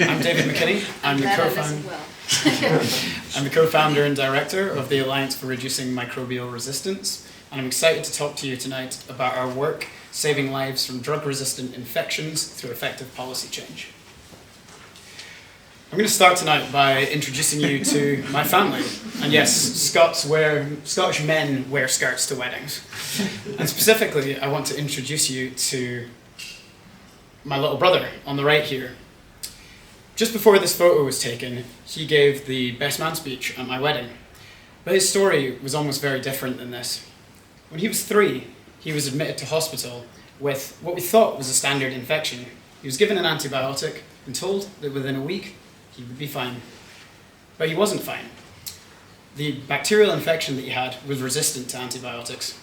I'm David McKinney. I'm the co-founder and director of the Alliance for Reducing Microbial Resistance, and I'm excited to talk to you tonight about our work saving lives from drug-resistant infections through effective policy change. I'm going to start tonight by introducing you to my family. And yes, Scottish men wear skirts to weddings. And specifically, I want to introduce you to my little brother on the right here. Just before this photo was taken, he gave the best man speech at my wedding. But his story was almost very different than this. When he was 3, he was admitted to hospital with what we thought was a standard infection. He was given an antibiotic and told that within a week he would be fine. But he wasn't fine. The bacterial infection that he had was resistant to antibiotics.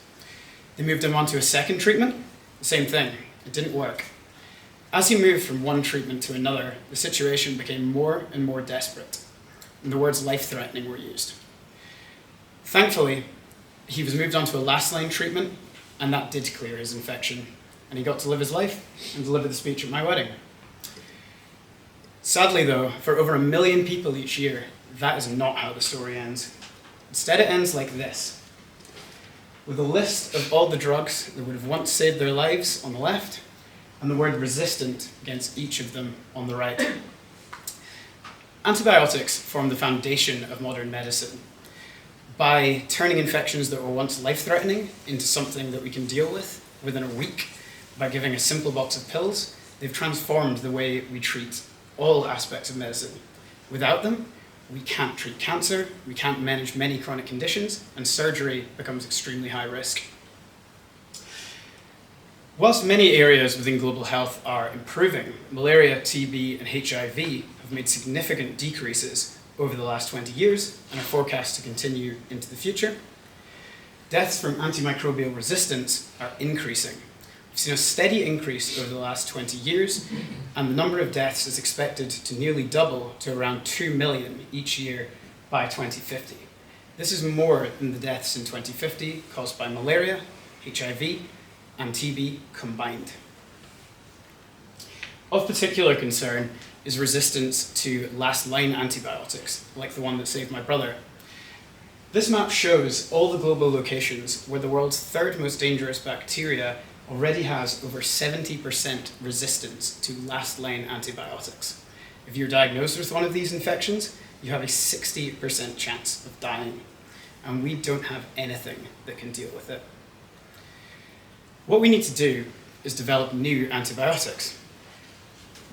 They moved him on to a second treatment. The same thing. It didn't work. As he moved from one treatment to another, the situation became more and more desperate, and the words life-threatening were used. Thankfully, he was moved on to a last-line treatment, and that did clear his infection, and he got to live his life and deliver the speech at my wedding. Sadly, though, for over 1 million people each year, that is not how the story ends. Instead, it ends like this, with a list of all the drugs that would have once saved their lives on the left, and the word resistant against each of them on the right. Antibiotics form the foundation of modern medicine. By turning infections that were once life-threatening into something that we can deal with within a week, by giving a simple box of pills, they've transformed the way we treat all aspects of medicine. Without them, we can't treat cancer, we can't manage many chronic conditions, and surgery becomes extremely high risk. Whilst many areas within global health are improving, malaria, TB, and HIV have made significant decreases over the last 20 years and are forecast to continue into the future. Deaths from antimicrobial resistance are increasing. We've seen a steady increase over the last 20 years, and the number of deaths is expected to nearly double to around 2 million each year by 2050. This is more than the deaths in 2050 caused by malaria, HIV, and TB combined. Of particular concern is resistance to last-line antibiotics, like the one that saved my brother. This map shows all the global locations where the world's third most dangerous bacteria already has over 70% resistance to last-line antibiotics. If you're diagnosed with one of these infections, you have a 60% chance of dying, and we don't have anything that can deal with it. What we need to do is develop new antibiotics.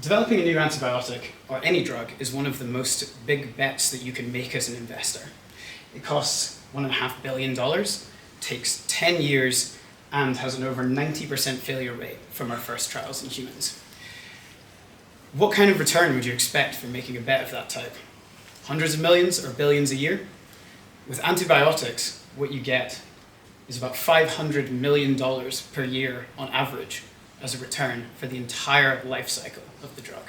Developing a new antibiotic, or any drug, is one of the most big bets that you can make as an investor. It costs $1.5 billion, takes 10 years, and has an over 90% failure rate from our first trials in humans. What kind of return would you expect from making a bet of that type? Hundreds of millions or billions a year? With antibiotics, what you get is about $500 million per year on average as a return for the entire life cycle of the drug.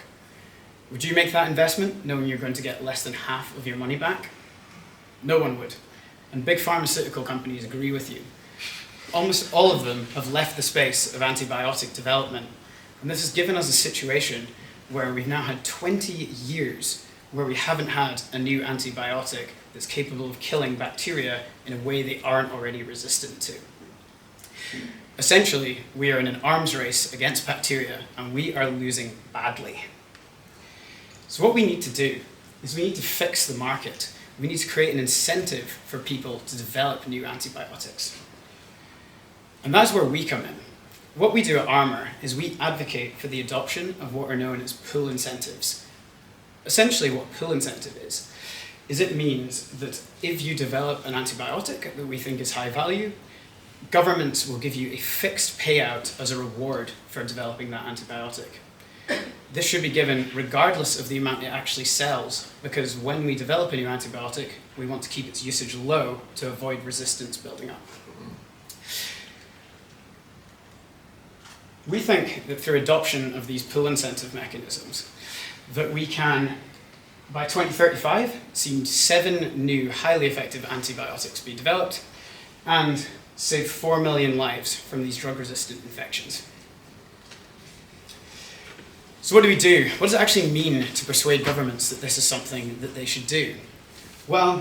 Would you make that investment knowing you're going to get less than half of your money back? No one would. And big pharmaceutical companies agree with you. Almost all of them have left the space of antibiotic development. And this has given us a situation where we've now had 20 years where we haven't had a new antibiotic that's capable of killing bacteria in a way they aren't already resistant to. Essentially, we are in an arms race against bacteria, and we are losing badly. So what we need to do is we need to fix the market. We need to create an incentive for people to develop new antibiotics. And that's where we come in. What we do at Armour is we advocate for the adoption of what are known as pull incentives. Essentially, what pull incentive is it means that if you develop an antibiotic that we think is high value, governments will give you a fixed payout as a reward for developing that antibiotic. This should be given regardless of the amount it actually sells, because when we develop a new antibiotic, we want to keep its usage low to avoid resistance building up. We think that through adoption of these pull incentive mechanisms, that we can, by 2035, see 7 new highly effective antibiotics be developed and save 4 million lives from these drug-resistant infections. So So what do we do? What does it actually mean to persuade governments that this is something that they should do? Well,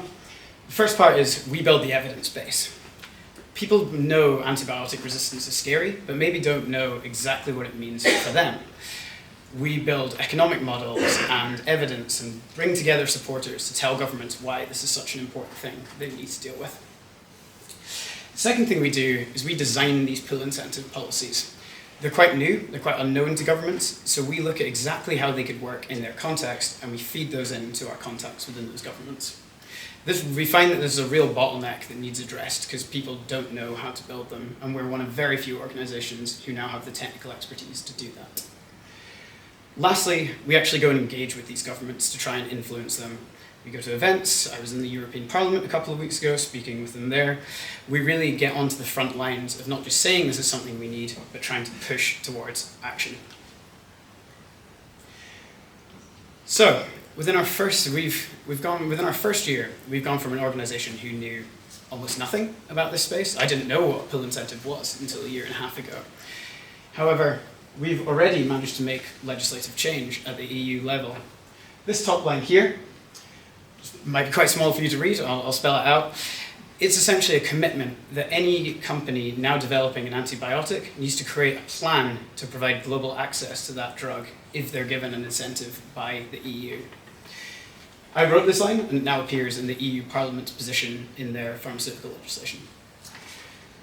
the first part is we build the evidence base. People know antibiotic resistance is scary, but maybe don't know exactly what it means for them. We build economic models and evidence and bring together supporters to tell governments why this is such an important thing they need to deal with. The second thing we do is we design these pull incentive policies. They're quite new, they're quite unknown to governments, so we look at exactly how they could work in their context and we feed those into our contacts within those governments. We find that there's a real bottleneck that needs addressed because people don't know how to build them, and we're one of very few organizations who now have the technical expertise to do that. Lastly, we actually go and engage with these governments to try and influence them. We go to events. I was in the European Parliament a couple of weeks ago speaking with them there. We really get onto the front lines of not just saying this is something we need, but trying to push towards action. So, within our first year, we've gone from an organization who knew almost nothing about this space. I didn't know what pull incentive was until a year and a half ago. However, we've already managed to make legislative change at the EU level. This top line here might be quite small for you to read, I'll spell it out. It's essentially a commitment that any company now developing an antibiotic needs to create a plan to provide global access to that drug if they're given an incentive by the EU. I wrote this line, and it now appears in the EU Parliament's position in their pharmaceutical legislation.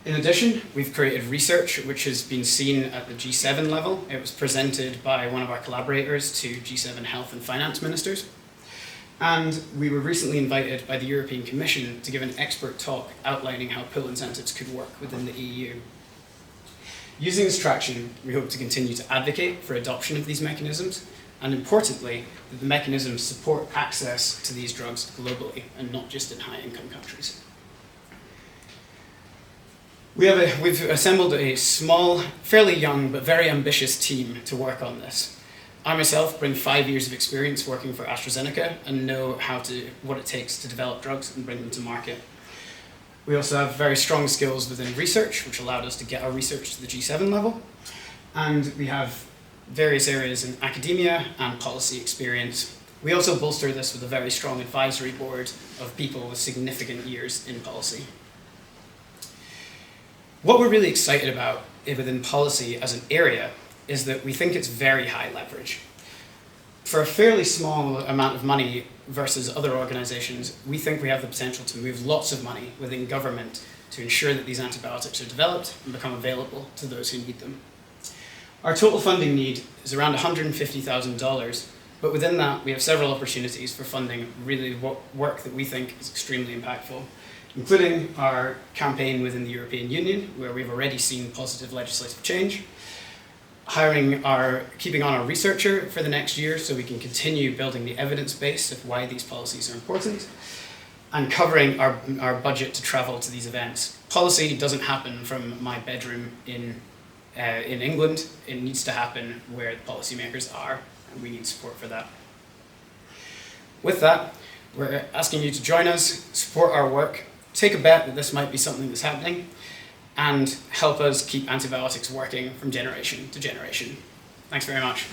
In addition, we've created research which has been seen at the G7 level. It was presented by one of our collaborators to G7 health and finance ministers. And we were recently invited by the European Commission to give an expert talk outlining how pull incentives could work within the EU. Using this traction, we hope to continue to advocate for adoption of these mechanisms, and importantly, that the mechanisms support access to these drugs globally and not just in high-income countries. We've assembled a small, fairly young, but very ambitious team to work on this. I myself bring 5 years of experience working for AstraZeneca and know what it takes to develop drugs and bring them to market. We also have very strong skills within research, which allowed us to get our research to the G7 level. And we have various areas in academia and policy experience. We also bolster this with a very strong advisory board of people with significant years in policy. What we're really excited about within policy as an area is that we think it's very high leverage. For a fairly small amount of money versus other organizations, we think we have the potential to move lots of money within government to ensure that these antibiotics are developed and become available to those who need them. Our total funding need is around $150,000, but within that we have several opportunities for funding really work that we think is extremely impactful, including our campaign within the European Union, where we've already seen positive legislative change, keeping on our researcher for the next year so we can continue building the evidence base of why these policies are important, and covering our budget to travel to these events. Policy doesn't happen from my bedroom in England. It needs to happen where the policymakers are, and we need support for that. With that, we're asking you to join us, support our work, take a bet that this might be something that's happening, and help us keep antibiotics working from generation to generation. Thanks very much.